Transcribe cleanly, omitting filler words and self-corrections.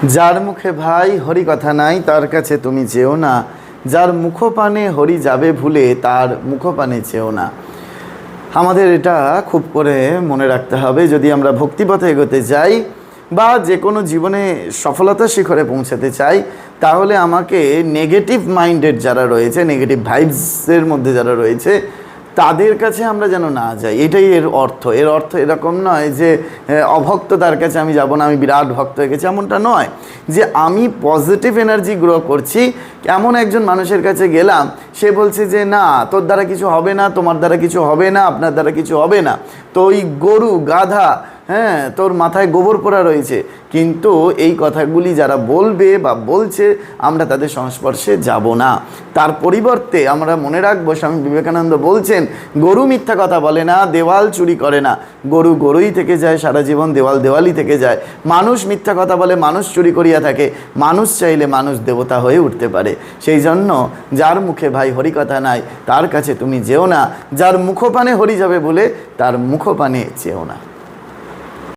যার মুখে ভাই হরি কথা নাই তার কাছে তুমি যেও না, যার মুখপানে হরি যাবে ভুলে তার মুখপানে চেও না। আমাদের এটা খুব করে মনে রাখতে হবে যদি আমরা ভক্তিপথে এগোতে চাই বা যে কোনো জীবনে সফলতার শিখরে পৌঁছাতে চাই, তাহলে আমাকে নেগেটিভ মাইন্ডেড যারা রয়েছে, নেগেটিভ ভাইবসের মধ্যে যারা রয়েছে, তাদের কাছে আমরা যেন না যাই। এটাই এর অর্থ। এর অর্থ এরকম নয় যে অভক্ত তার কাছে আমি যাব না, আমি বিরাট ভক্ত হয়ে গেছি, এমনটা নয়। যে আমি পজিটিভ এনার্জি গ্রো করছি, এমন একজন মানুষের কাছে গেলাম, সে বলছে যে না তোর দ্বারা কিছু হবে না, তোমার দ্বারা কিছু হবে না, আপনার দ্বারা কিছু হবে না, তো ওই গরু গাধা, হ্যাঁ তোর মাথায় গোবর পোড়া রয়েছে, কিন্তু এই কথাগুলি যারা বলবে বা বলছে আমরা তাদের সংস্পর্শে যাব না। তার পরিবর্তে আমরা মনে রাখবো স্বামী বিবেকানন্দ বলছেন, গরু মিথ্যা কথা বলে না, দেওয়াল চুরি করে না, গরু গরুই থেকে যায় সারা জীবন, দেওয়াল দেওয়ালই থেকে যায়। মানুষ মিথ্যা কথা বলে, মানুষ চুরি করিয়া থাকে, মানুষ চাইলে মানুষ দেবতা হয়ে উঠতে পারে। সেই জন্য যার মুখে ভাই হরি কথা নাই তার কাছে তুমি যেও না, যার মুখপানে হরি যাবে বলে তার মুখপানে চেও না।